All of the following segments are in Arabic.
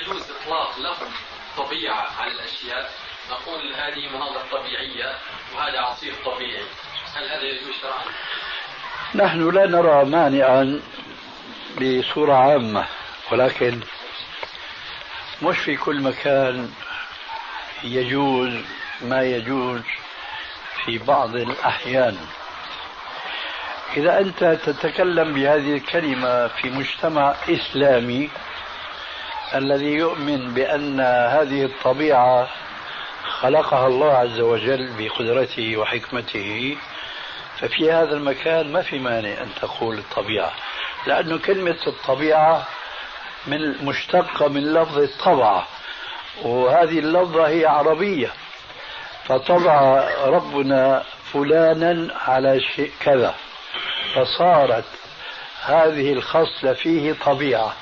يجوز إطلاق لفظ طبيعة على الأشياء؟ نقول هذه مناظر طبيعية وهذا عصير طبيعي، هل هذا يجوز شرعا؟ نحن لا نرى مانعا بصورة عامة، ولكن مش في كل مكان يجوز ما يجوز في بعض الأحيان. إذا أنت تتكلم بهذه الكلمة في مجتمع إسلامي الذي يؤمن بأن هذه الطبيعة خلقها الله عز وجل بقدرته وحكمته، ففي هذا المكان ما في مانع أن تقول الطبيعة، لأن كلمة الطبيعة مشتقة من لفظ الطبع، وهذه اللفظة هي عربية، فطبع ربنا فلانا على شيء كذا، فصارت هذه الخصلة فيه طبيعة،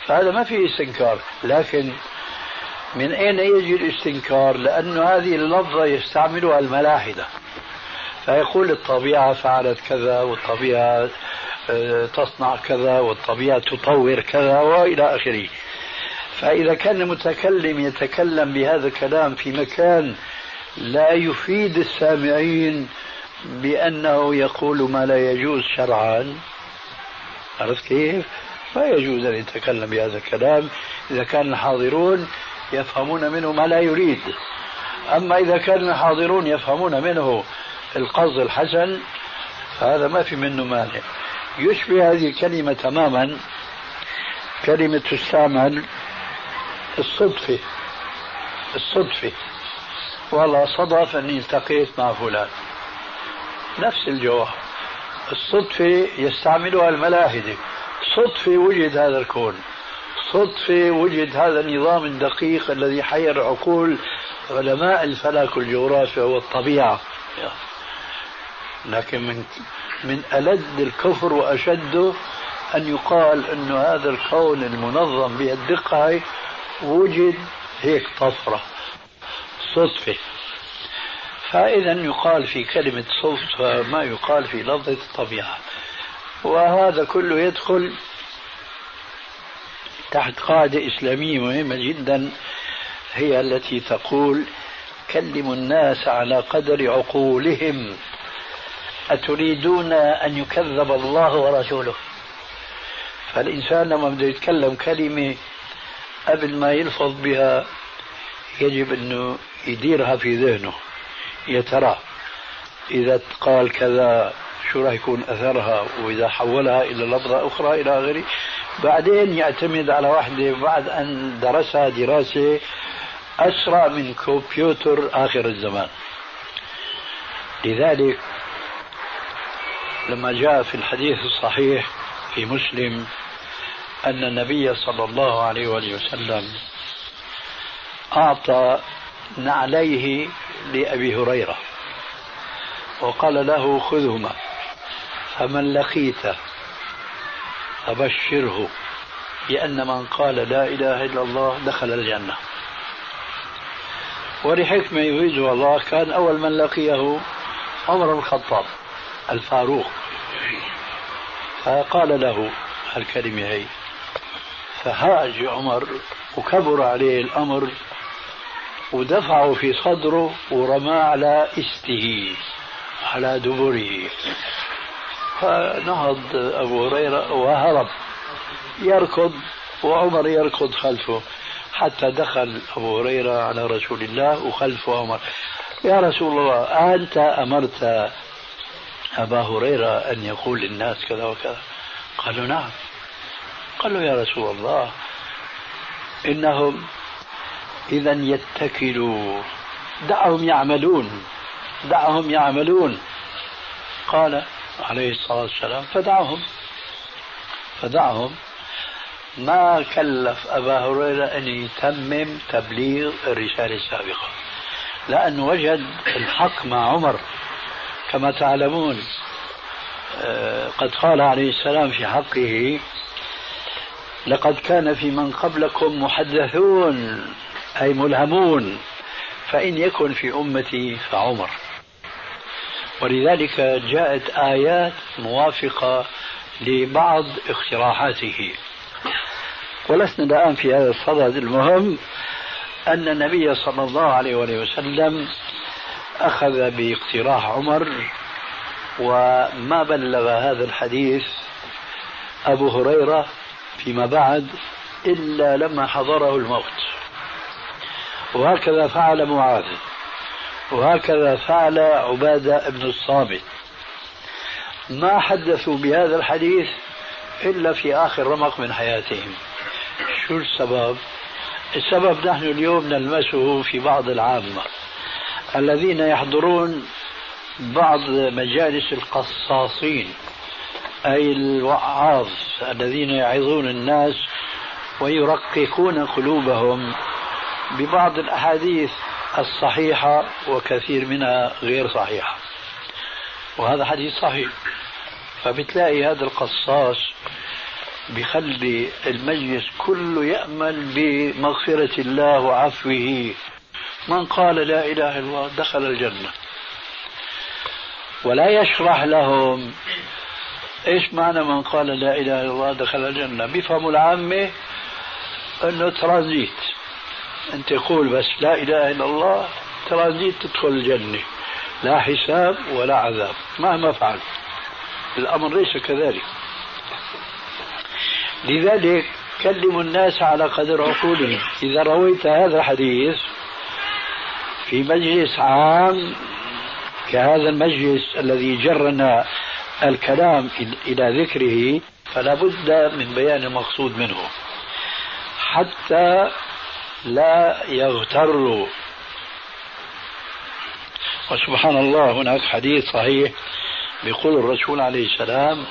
فهذا ما فيه استنكار. لكن من أين يجي الاستنكار؟ لأن هذه اللفظة يستعملها الملاحدة، فيقول الطبيعة فعلت كذا، والطبيعة تصنع كذا، والطبيعة تطور كذا، وإلى آخره. فإذا كان المتكلم يتكلم بهذا الكلام في مكان لا يفيد السامعين بأنه يقول ما لا يجوز شرعا، عرفت كيف؟ فيجوز أن يتكلم بهذا الكلام إذا كان الحاضرون يفهمون منه ما لا يريد. أما إذا كان الحاضرون يفهمون منه القصد الحسن فهذا ما في منه مانع. يشبه هذه الكلمة تماما كلمة تستعمل الصدفة. والله صدف أني التقيت مع فلان، نفس الجواب. الصدفة يستعملها الملاحدة، صدفة وجد هذا الكون، صدفة وجد هذا النظام الدقيق الذي حير عقول علماء الفلك والجغرافيا والطبيعة. لكن من ألد الكفر وأشده أن يقال أن هذا الكون المنظم بهالدقة وجد هيك طفرة صدفة. فإذا يقال في كلمة صدفة ما يقال في لفظة الطبيعة، وهذا كله يدخل تحت قاعدة إسلامية مهمة جدا، هي التي تقول كلموا الناس على قدر عقولهم، أتريدون أن يكذب الله ورسوله؟ فالإنسان لما بده يتكلم كلمة قبل ما يلفظ بها يجب أنه يديرها في ذهنه، يا ترى إذا قال كذا شو راح يكون أثرها، وإذا حولها إلى لفظة أخرى إلى آخره. بعدين يعتمد على واحدة بعد أن درسها دراسة أسرع من كمبيوتر آخر الزمان. لذلك لما جاء في الحديث الصحيح في مسلم أن النبي صلى الله عليه وآله وسلم أعطى نعليه لأبي هريرة وقال له خذهما، فمن لقيته فبشره بأن من قال لا إله إلا الله دخل الجنة. ولحكمة يريدها الله كان أول من لقيه عمر بن الخطاب الفاروق، فقال له الكلمة هي، فهاج عمر وكبر عليه الأمر ودفعه في صدره ورماه على استه على دبره، فنهض أبو هريرة وهرب يركض وعمر يركض خلفه، حتى دخل أبو هريرة على رسول الله وخلفه عمر. يا رسول الله أنت أمرت أبا هريرة أن يقول للناس كذا وكذا؟ قالوا نعم. قالوا يا رسول الله إنهم إذا يتكلوا، دعهم يعملون. قال عليه الصلاة والسلام فدعهم. ما كلف أبا هريرة أن يتمم تبليغ الرسالة السابقة، لأن وجد الحق مع عمر. كما تعلمون قد قال عليه السلام في حقه لقد كان في من قبلكم محدثون أي ملهمون، فإن يكن في أمتي فعمر. ولذلك جاءت آيات موافقة لبعض اقتراحاته. ولسنا الآن في هذا الصدد. المهم أن النبي صلى الله عليه وسلم أخذ باقتراح عمر، وما بلغ هذا الحديث أبو هريرة فيما بعد إلا لما حضره الموت. وهكذا فعل معاذ، وهكذا فعل عبادة بن الصامت. ما حدثوا بهذا الحديث إلا في آخر رمق من حياتهم. شو السبب؟ السبب نحن اليوم نلمسه في بعض العامة الذين يحضرون بعض مجالس القصاصين، أي الوعاظ الذين يعظون الناس ويرققون قلوبهم ببعض الأحاديث الصحيحة وكثير منها غير صحيحة، وهذا حديث صحيح. فبتلاقي هذا القصاص بخلي المجلس كله يأمل بمغفرة الله وعفوه. من قال لا إله إلا الله دخل الجنة، ولا يشرح لهم إيش معنى من قال لا إله إلا الله دخل الجنة. بيفهموا العامة أنه ترانزيت، أنت تقول بس لا إله إلا الله ترانزيت تدخل الجنة، لا حساب ولا عذاب مهما فعل. الأمر ليس كذلك. لذلك كلموا الناس على قدر عقولهم. إذا رويت هذا الحديث في مجلس عام كهذا المجلس الذي جرنا الكلام إلى ذكره، فلا بد من بيان المقصود منه حتى لا يغتروا. وسبحان الله هناك حديث صحيح بيقول الرسول عليه السلام: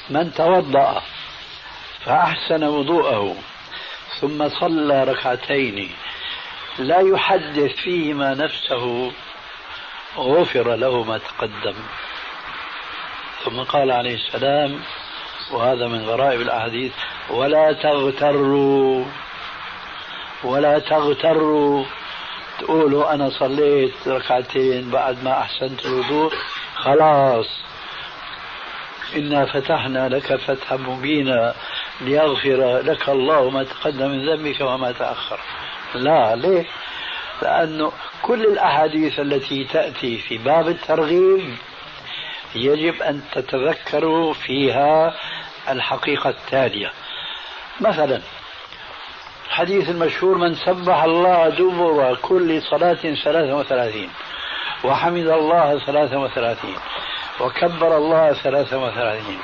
من توضأ فأحسن وضوءه ثم صلى ركعتين لا يحدث فيهما نفسه غفر له ما تقدم. ثم قال عليه السلام، وهذا من غرائب الأحاديث: ولا تغتروا، ولا تغتروا تقولوا أنا صليت ركعتين بعد ما أحسنت الوضوء خلاص إنا فتحنا لك فتحا مبينا ليغفر لك الله ما تقدم من ذنبك وما تأخر. لا، ليه؟ لأنه كل الأحاديث التي تأتي في باب الترغيب يجب أن تتذكروا فيها الحقيقة التالية. مثلا الحديث المشهور: من سبح الله دبر كل صلاة 33 وحمد الله 33 وكبر الله 33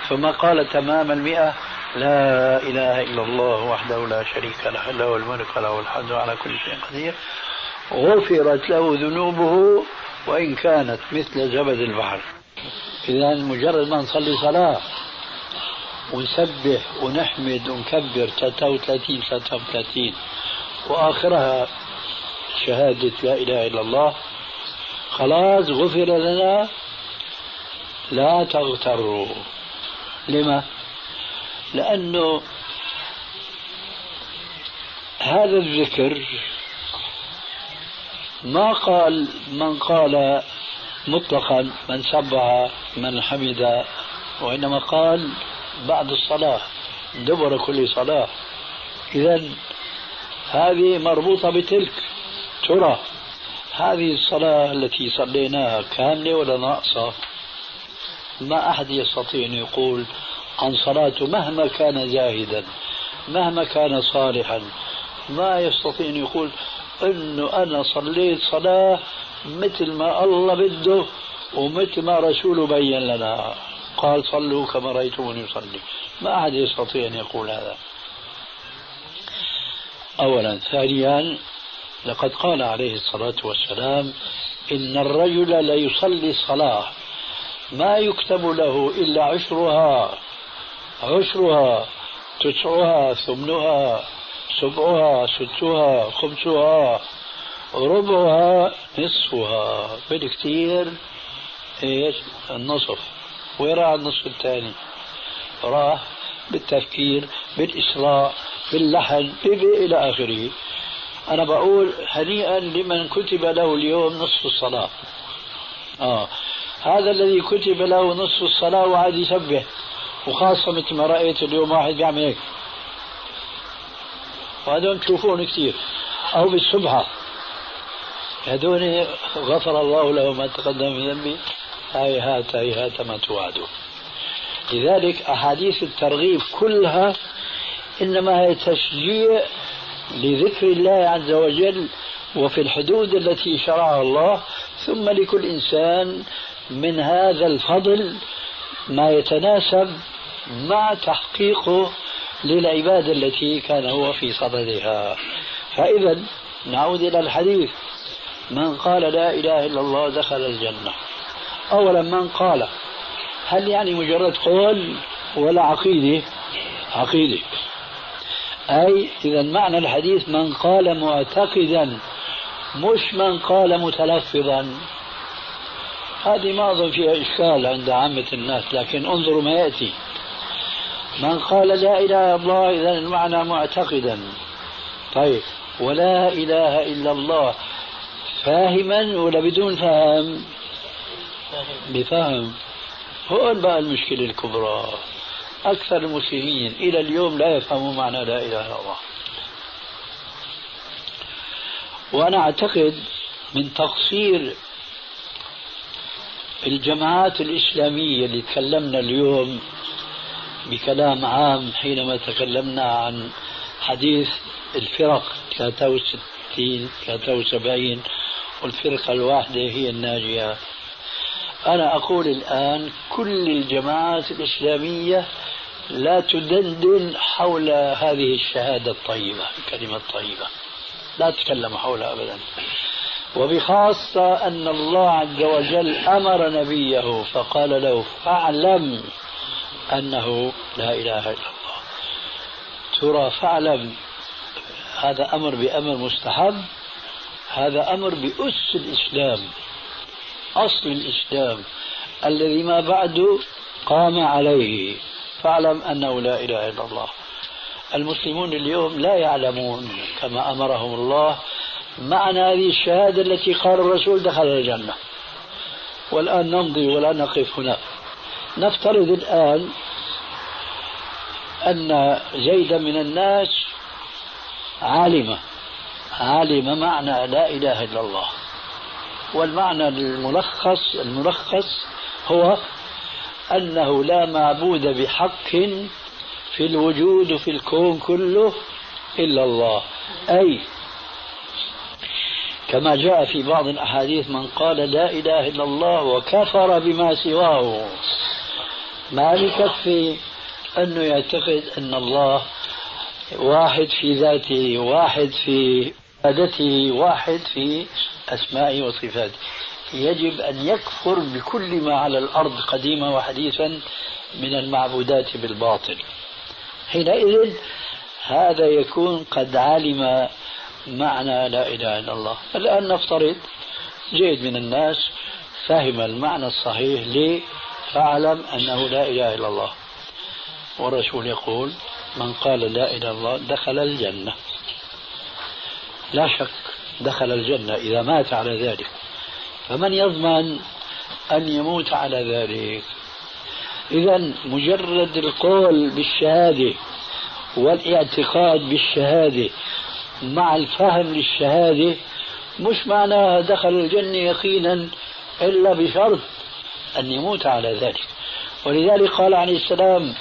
ثم قال تمام 100: لا إله إلا الله وحده لا شريك له له الملك وله الحمد على كل شيء قدير، غفرت له ذنوبه وإن كانت مثل زبد البحر. إذا مجرد ما نصلي صلاة ونسبح ونحمد ونكبر 33 وآخرها شهادة لا إله إلا الله خلاص غفر لنا. لا تغتروا. لما؟ لأنه هذا الذكر ما قال من قال مطلقا من سبح من حمد، وإنما قال بعد الصلاة دبر كل صلاة. إذن هذه مربوطة بتلك. ترى هذه الصلاة التي صليناها كاملة ولا ناقصة؟ ما أحد يستطيع أن يقول عن صلاته مهما كان زاهدا مهما كان صالحا، ما يستطيع أن يقول أنه أنا صليت صلاة مثل ما الله بده ومثل ما رسوله بين لنا، قال صلوا كما رأيتموني يصلي. ما أحد يستطيع أن يقول هذا أولا. ثانيا، لقد قال عليه الصلاة والسلام: إن الرجل ليصلي الصلاة ما يكتب له إلا عشرها 9 8 7 6 5 ربعها نصفها، بالكثير ايش النصف. وين راح النصف الثاني؟ راح بالتفكير بالإسراء باللحن إلى آخره. أنا بقول هنيئا لمن كتب له اليوم نصف الصلاة. هذا الذي كتب له نصف الصلاة وعاد يسبح وخاصة مثل ما رأيت اليوم واحد بيعمل هيك، وهذول تشوفون كثير، أو بالسبحة، هذول غفر الله له ما تقدم من ذنبه، هيهات هيهات ما توعدون. لذلك أحاديث الترغيب كلها إنما هي تشجيع لذكر الله عز وجل وفي الحدود التي شرعها الله، ثم لكل إنسان من هذا الفضل ما يتناسب مع تحقيقه للعبادة التي كان هو في صددها. فإذا نعود إلى الحديث، من قال لا إله إلا الله دخل الجنة. أولا من قال، هل يعني مجرد قول ولا عقيدة؟ عقيدة. أي إذا معنى الحديث من قال معتقدا، مش من قال متلفظا. هذه ما أظن فيها إشكال عند عامة الناس، لكن انظروا ما يأتي. من قال لا إله إلا الله إذا المعنى معتقدا. طيب ولا إله إلا الله فاهما ولا بدون فهم؟ بفهم. هون بقى المشكلة الكبرى، أكثر المسلمين إلى اليوم لا يفهموا معنى لا إله إلا الله. وأنا أعتقد من تقصير الجماعات الإسلامية اللي تكلمنا اليوم بكلام عام حينما تكلمنا عن حديث الفرق 63 73 والفرقة الواحدة هي الناجية. أنا أقول الآن كل الجماعات الإسلامية لا تدندن حول هذه الشهادة الطيبة، الكلمة الطيبة، لا تتكلم حولها أبدا. وبخاصة أن الله عز وجل أمر نبيه فقال له فاعلم أنه لا إله إلا الله. ترى فاعلم هذا أمر بأمر مستحب، هذا أمر بأس الإسلام، أصل الإسلام الذي ما بعده قام عليه. فاعلم أنه لا إله إلا الله. المسلمون اليوم لا يعلمون كما أمرهم الله معنى هذه الشهادة التي قال الرسول دخل الجنة. والآن نمضي ولا نقف هنا. نفترض الآن أن زيدا من الناس عالم معنى لا إله إلا الله، والمعنى الملخص هو أنه لا معبود بحق في الوجود في الكون كله إلا الله. أي كما جاء في بعض الأحاديث من قال لا إله إلا الله وكفر بما سواه. ما يكفي أنه يعتقد أن الله واحد في ذاته، واحد في عبادته، واحد في أسمائه وصفاته. يجب أن يكفر بكل ما على الأرض قديما وحديثا من المعبودات بالباطل. حينئذ هذا يكون قد علم معنى لا إله إلا الله. الآن نفترض جيد من الناس فهم المعنى الصحيح ليه فاعلم أنه لا إله إلا الله، والرسول يقول من قال لا إله إلا الله دخل الجنة. لا شك دخل الجنة إذا مات على ذلك. فمن يضمن أن يموت على ذلك؟ إذن مجرد القول بالشهادة والاعتقاد بالشهادة مع الفهم للشهادة مش معناها دخل الجنة يقينا، إلا بشرط أن يموت على ذلك. ولذلك قال عليه السلام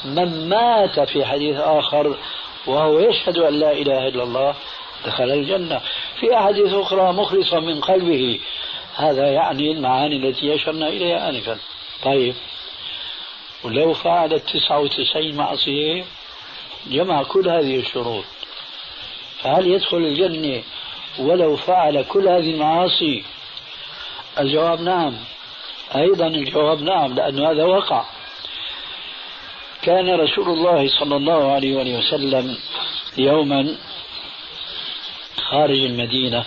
من مات في حديث آخر وهو يشهد أن لا إله إلا الله دخل الجنة. في أحاديث أخرى مخلصا من قلبه. هذا يعني المعاني التي أشرنا إليها آنفا. طيب ولو فعل 99 معصية جمع كل هذه الشروط، فهل يدخل الجنة ولو فعل كل هذه المعاصي؟ الجواب نعم. أيضا الجواب نعم، لأن هذا وقع. كان رسول الله صلى الله عليه وسلم يوما خارج المدينة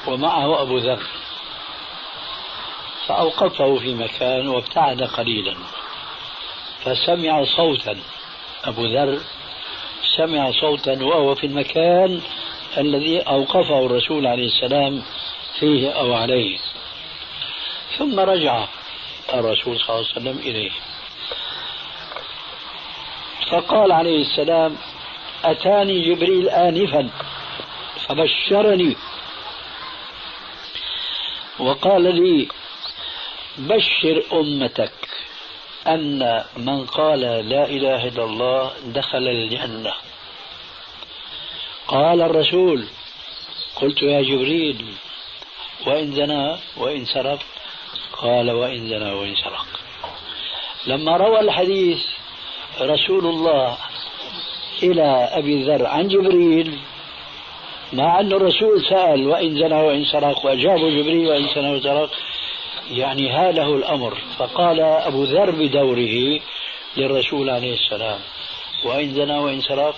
ومعه أبو ذر، فأوقفه في مكان وابتعد قليلا، فسمع صوتا. أبو ذر سمع صوتا وهو في المكان الذي أوقفه الرسول عليه السلام فيه أو عليه، ثم رجع الرسول صلى الله عليه وسلم إليه. فقال عليه السلام: أتاني جبريل آنفا فبشرني وقال لي: بشر أمتك أن من قال لا إله إلا الله دخل الجنة. قال الرسول: قلت يا جبريل وإن زنى وإن سرق؟ قال: وإن زنى وإن سرق. لما روى الحديث رسول الله إلى أبي ذر عن جبريل، مع أن الرسول سأل وإن زنى وإن سرق وأجابه جبريل وإن زنى وإن سرق، يعني هاله الأمر. فقال أبو ذر بدوره للرسول عليه السلام: وإن زنى وإن سرق؟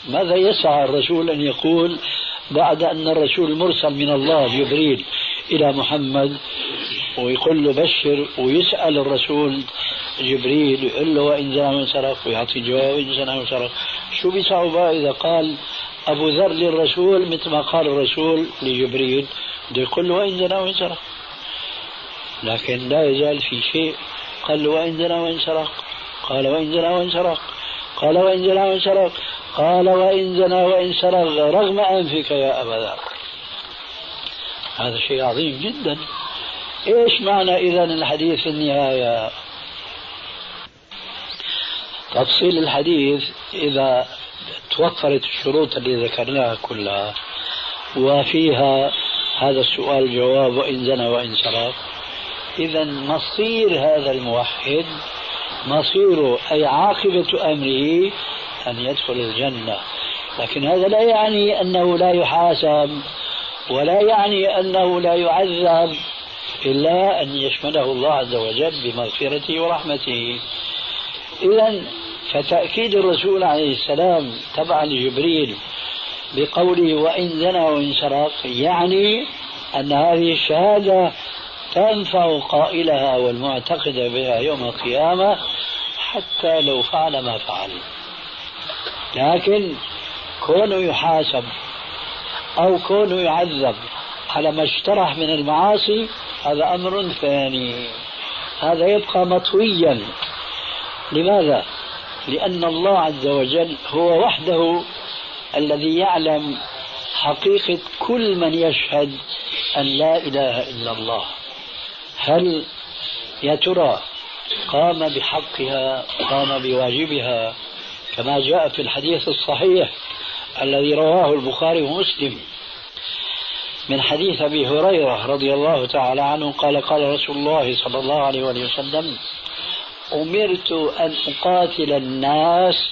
ماذا يسعى الرسول أن يقول بعد أن الرسول مرسل من الله جبريل إلى محمد ويقول له بشر، ويسأل الرسول جبريل يقول له وإن زنى وإن سرق ويعطي جواب وإن زنى وإن سرق؟ شو بيصعب إذا قال أبو ذر للرسول مثل ما قال الرسول لجبريل بده يقول له وإن زنى وإن سرق؟ لكن لا يزال في شيء. قال له وإن زنى وإن سرق؟ قال وإن زنى وإن سرق؟ قال وإن زنى وإن سرق؟ قال وإن زنى وإن سرق رغم أنفك يا أبا ذر. هذا شيء عظيم جدا. إيش معنى إذن الحديث في النهاية؟ تفصيل الحديث إذا توفرت الشروط اللي ذكرناها كلها وفيها هذا السؤال جواب وإن زنى وإن سرق، إذا مصير هذا الموحد، مصيره أي عاقبة أمره أن يدخل الجنة. لكن هذا لا يعني أنه لا يحاسب ولا يعني أنه لا يعذب، إلا أن يشمله الله عز وجل بمغفرته ورحمته. إذن فتأكيد الرسول عليه السلام تبع لجبريل بقوله وإن زنى وإن سرق يعني أن هذه الشهادة تنفع قائلها والمعتقد بها يوم القيامة حتى لو فعل ما فعل. لكن كونه يحاسب أو كونه يعذب على ما اشترح من المعاصي هذا أمر ثاني، هذا يبقى مطويا. لماذا؟ لأن الله عز وجل هو وحده الذي يعلم حقيقة كل من يشهد أن لا إله إلا الله. هل يا ترى قام بحقها، قام بواجبها كما جاء في الحديث الصحيح الذي رواه البخاري ومسلم من حديث أبي هريرة رضي الله تعالى عنه قال قال رسول الله صلى الله عليه وسلم: أمرت أن أقاتل الناس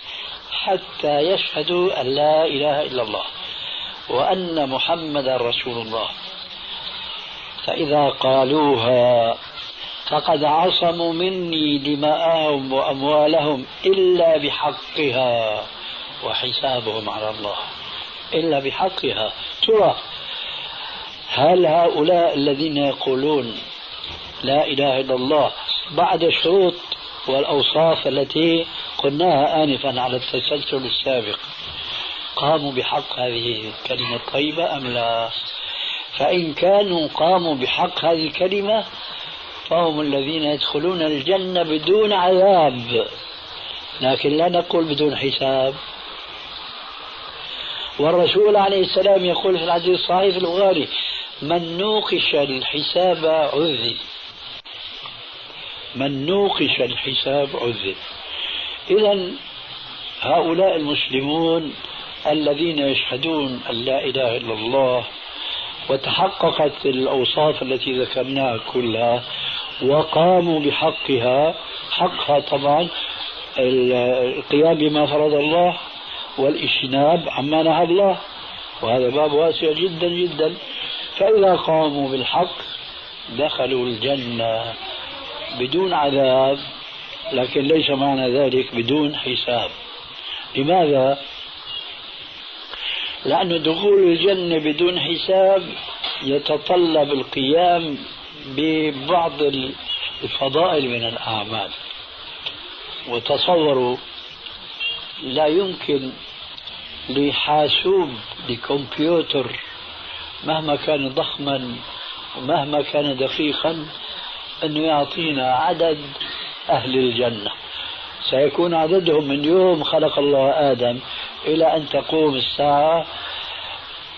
حتى يشهدوا أن لا إله إلا الله وأن محمدا رسول الله، فإذا قالوها فقد عصموا مني دماءهم وأموالهم إلا بحقها وحسابهم على الله. إلا بحقها. ترى هل هؤلاء الذين يقولون لا إله إلا الله بعد الشروط والأوصاف التي قلناها آنفا على التسلسل السابق قاموا بحق هذه الكلمة الطيبة أم لا؟ فإن كانوا قاموا بحق هذه الكلمة فهم الذين يدخلون الجنة بدون عذاب، لكن لا نقول بدون حساب. والرسول عليه السلام يقول في الحديث الصحيح في البخاري: من نوقش الحساب عذب. من نوقش الحساب عذب. إذن هؤلاء المسلمون الذين يشهدون أن لا إله إلا الله وتحققت الأوصاف التي ذكرناها كلها وقاموا بحقها، حقها طبعا القيام بما فرض الله والاجتناب عما نهى الله، وهذا باب واسع جدا جدا. فإذا قاموا بالحق دخلوا الجنة بدون عذاب، لكن ليس معنى ذلك بدون حساب. لماذا؟ لأن دخول الجنة بدون حساب يتطلب القيام ببعض الفضائل من الأعمال. وتصوروا لا يمكن لحاسوب لكمبيوتر مهما كان ضخما ومهما كان دقيقا أنه يعطينا عدد أهل الجنة، سيكون عددهم من يوم خلق الله آدم إلى أن تقوم الساعة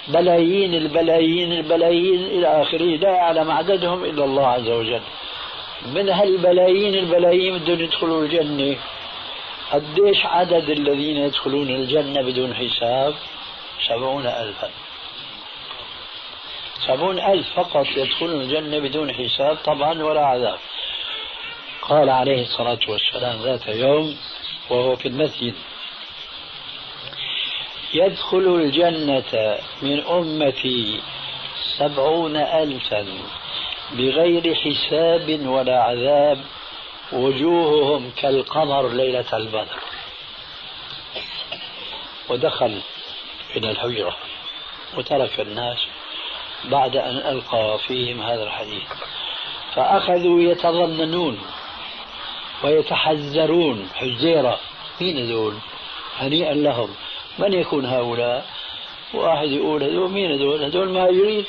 بلايين البلايين البلايين إلى آخره، لا يعلم عددهم إلا الله عز وجل. من هالبلايين البلايين بدهم يدخلوا الجنة، قديش عدد الذين يدخلون الجنة بدون حساب؟ 70,000. 70,000 فقط يدخلون الجنة بدون حساب طبعا ولا عذاب. قال عليه الصلاة والسلام ذات يوم وهو في المسجد: يدخل الجنة من أمتي 70,000 بغير حساب ولا عذاب، وجوههم كالقمر ليلة البدر. ودخل إلى الحجرة وترك الناس بعد أن ألقى فيهم هذا الحديث، فأخذوا يتظننون ويتحذرون حزيرة: مين هذول؟ هنيئا لهم، من يكون هؤلاء؟ واحد يقول: هذول مين هذول؟ هذول مهاجرين،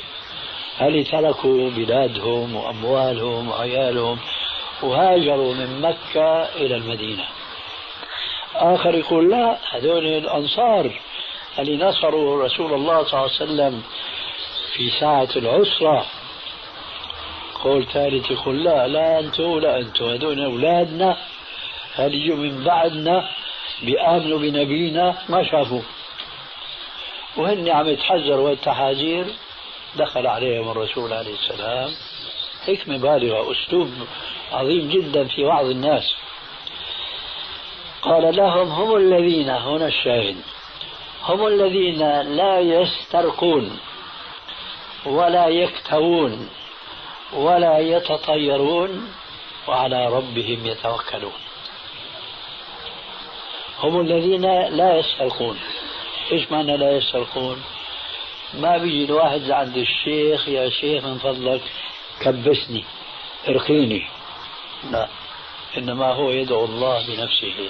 هل تركوا بلادهم وأموالهم وعيالهم وهاجروا من مكة إلى المدينة. آخر يقول: لا، هذول الأنصار اللي نصروا رسول الله صلى الله عليه وسلم في ساعة العسرة. قول ثالث يقول: لا أنتوا هذول أولادنا، هل يجوا من بعدنا بيآمنوا بنبينا ما شافوا. وهن عم يتحذروا والتحاذير. دخل عليهم الرسول عليه السلام، حكمة بالغة، أسلوب عظيم جدا في وعظ الناس. قال لهم: هم الذين، هنا الشاهد، هم الذين لا يسترقون ولا يكتوون ولا يتطيرون وعلى ربهم يتوكلون. هم الذين لا يسترقون. إيش معنى لا يسترقون؟ ما بيجي الواحد عند الشيخ: يا شيخ من فضلك كبسني ارقيني، لا، إنما هو يدعو الله بنفسه،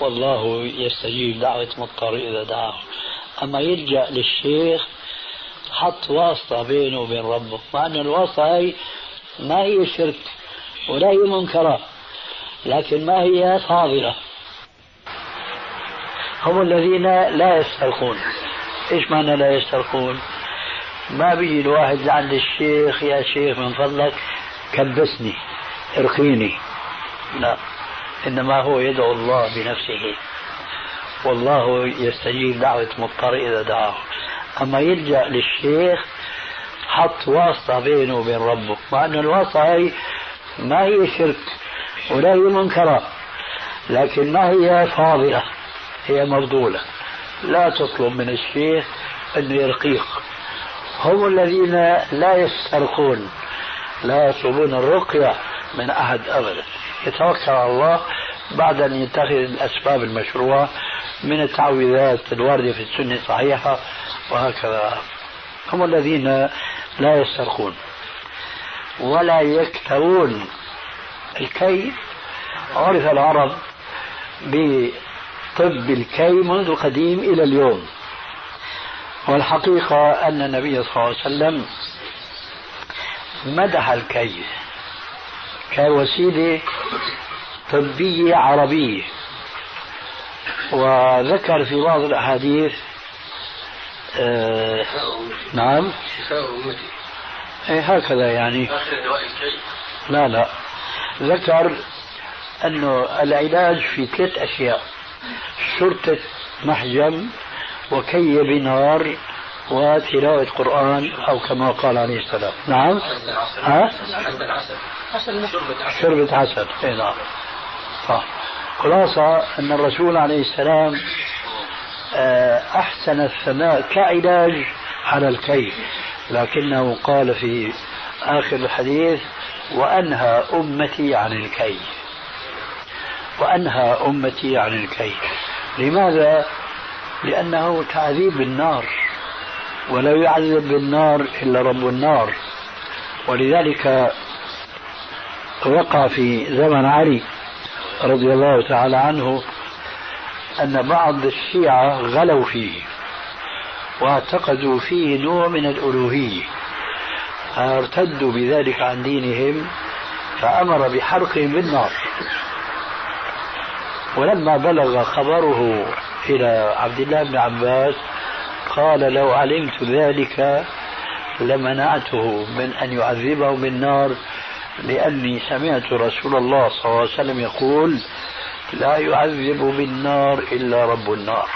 والله يستجيب دعوة مضطر إذا دعاه. أما يلجأ للشيخ حط واسطة بينه وبين ربه، مع أن الواسطة هي ما هي شرك ولا هي منكرة، لكن ما هي فاضلة. هم الذين لا يسترقون. إيش معنى لا يسترقون؟ ما بيجي الواحد عند الشيخ: يا شيخ من فضلك كبسني ارقيني، لا، إنما هو يدعو الله بنفسه، والله يستجيب دعوة مضطر إذا دعاه. أما يلجأ للشيخ حط واسطة بينه وبين ربه، مع أن الواسطة هي ما هي شرك ولا هي منكرة، لكن ما هي فاضلة، هي مفضولة. لا تطلب من الشيخ أن يرقيك. هم الذين لا يسترقون، لا يطلبون الرقية من أحد أبدا، يتوكل على الله بعد أن يتخذ الأسباب المشروعة من التعويذات الواردة في السنة الصحيحة وهكذا. هم الذين لا يسترقون ولا يكتوون. الكي عرف العرب بطب الكي منذ قديم إلى اليوم، والحقيقة أن النبي صلى الله عليه وسلم مدح الكي كوسيلة طبية عربية، وذكر في بعض الأحاديث نعم هكذا يعني. لا، ذكر أنه العلاج في 3 أشياء: شرطة محجم، وكي بنار، وتلاوة قرآن، أو كما قال عليه السلام. نعم، شربة عسل. نعم. خلاصة أن الرسول عليه السلام أحسن الثناء كعلاج على الكي، لكنه قال في آخر الحديث: وأنهى أمتي عن الكي، وأنهى أمتي عن الكي. لماذا؟ لأنه تعذيب بالنار، ولا يعذب بالنار إلا رب النار. ولذلك وقع في زمن علي رضي الله تعالى عنه أن بعض الشيعة غلوا فيه واعتقدوا فيه نوع من الألوهية، فارتدوا بذلك عن دينهم فأمر بحرقهم بالنار. ولما بلغ خبره إلى عبد الله بن عباس قال لو علمت ذلك لمنعته من أن يعذبه بالنار، لأني سمعت رسول الله صلى الله عليه وسلم يقول لا يعذب بالنار إلا رب النار.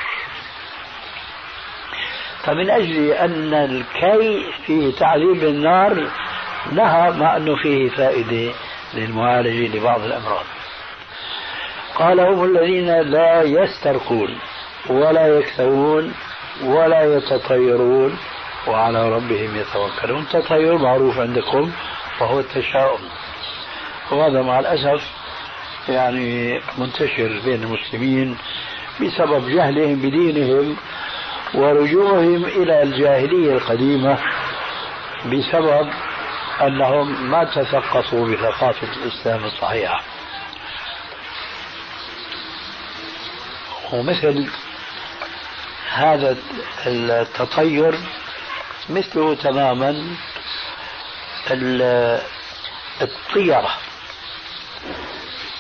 فمن أجل أن الكي فيه تعذيب بالنار نهى، مع أنه فيه فائدة للمعالجة لبعض الأمراض. قال هم الذين لا يسترقون ولا يكتوون ولا يتطيرون وعلى ربهم يتوكلون. التطير معروف عندكم وهو التشاؤم، وهذا مع الأسف يعني منتشر بين المسلمين بسبب جهلهم بدينهم ورجوعهم إلى الجاهلية القديمة بسبب أنهم ما تثقفوا بثقافة الإسلام الصحيحة. ومثل هذا التطير مثله تماما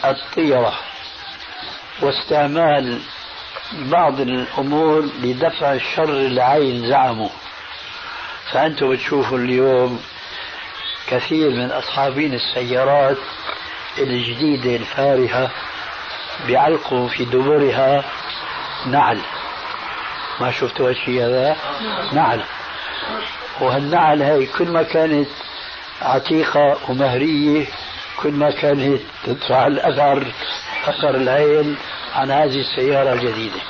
الطيرة واستعمال بعض الأمور لدفع الشر العين زعموا. فأنتم بتشوفوا اليوم كثير من أصحابين السيارات الجديدة الفارهة بيعلقوا في دبرها نعل. ما شفتوا هالشيء هذا؟ نعل. وهالنعل هاي كل ما كانت عتيقة ومهرية كل ما كانت تدفع أثر العين عن هذه السيارة الجديدة.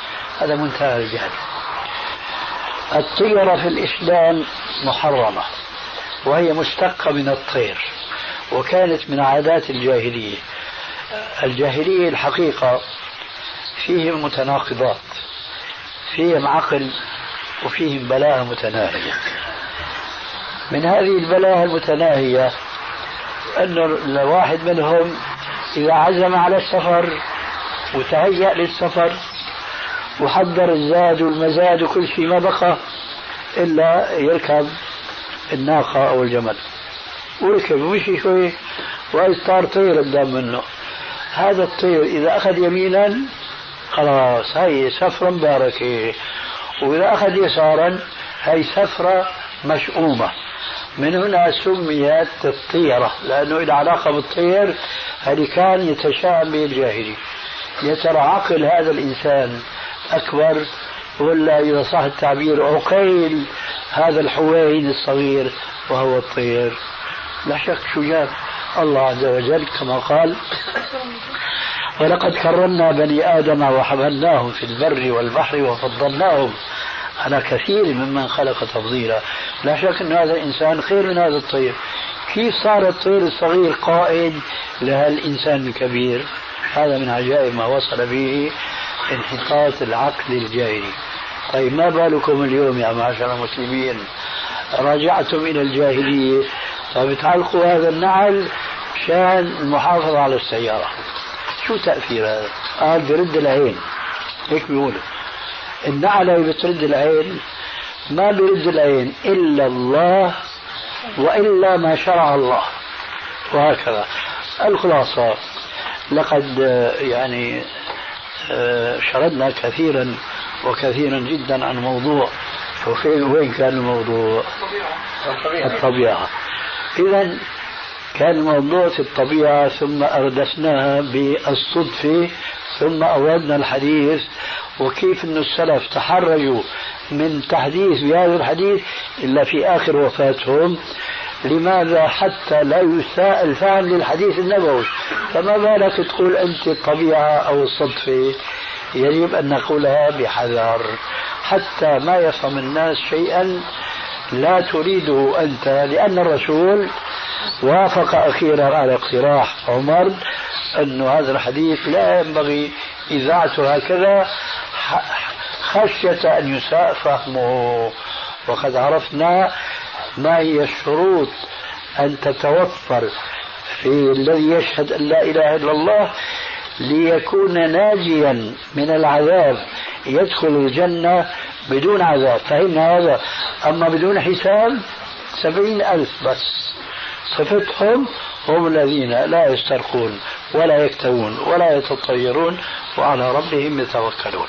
هذا منتهى الجهل. الطيرة في الإسلام محرمة، وهي مشتقة من الطير، وكانت من عادات الجاهلية. الجاهلية الحقيقة فيهم متناقضات، فيهم عقل وفيهم بلاء متناهية. من هذه البلاء المتناهية أن الواحد منهم إذا عزم على السفر وتهيأ للسفر وحضر الزاد والمزاد وكل شيء، ما بقى إلا يركب الناقة أو الجمل، وركب ومشي شوي وصار طير قدام منه. هذا الطير إذا أخذ يمينا خلاص هاي سفرة مباركة، وإذا أخذ يسارا هاي سفرة مشؤومة. من هنا سميت الطيرة، لأنه إلى علاقة بالطير هذه كان يتشاءم به الجاهلي. يا ترى عقل هذا الإنسان أكبر ولا إذا صح التعبير عقيل هذا الحوين الصغير وهو الطير؟ لا شك شجاع الله عز وجل كما قال ولقد كرمنا بني آدم وحملناهم في البر والبحر وفضلناهم على كثير ممن خلق تفضيلا. لا شك أن هذا الإنسان خير من هذا الطير. كيف صار الطير الصغير قائد لهالإنسان الكبير؟ هذا من عجائب ما وصل به انحطاط العقل الجاهلي. طيب ما بالكم اليوم يا معاشر المسلمين راجعتم إلى الجاهلية فبتعلقوا هذا النعل شان المحافظة على السيارة. شو تأثير هذا؟ قال برد العين، هيك بيقولوا النعلة بترد العين. ما برد العين إلا الله وإلا ما شرع الله، وهكذا. الخلاصة لقد يعني شردنا كثيرا وكثيرا جدا عن موضوع. وين كان الموضوع؟ الطبيعة. إذن كان الموضوع في الطبيعة، ثم أردفناها بالصدفة، ثم أوردنا الحديث وكيف أن السلف تحرجوا من تحديث بهذا الحديث إلا في آخر وفاتهم. لماذا؟ حتى لا يساء الفهم للحديث النبوي. فما بالك تقول أنت الطبيعة أو الصدفة؟ يجب أن نقولها بحذر حتى ما يفهم الناس شيئا لا تريده أنت. لأن الرسول وافق أخيرا على اقتراح عمر أن هذا الحديث لا ينبغي إذاعته هكذا خشية أن يساء فهمه. وقد عرفنا ما هي الشروط أن تتوفر في الذي يشهد أن لا إله إلا الله ليكون ناجيا من العذاب، يدخل الجنة بدون عذاب. فهمنا هذا. أما بدون حساب 70,000 بس صفتهم هم الذين لا يسترقون ولا يكتوون ولا يتطيرون وعلى ربهم يتوكلون.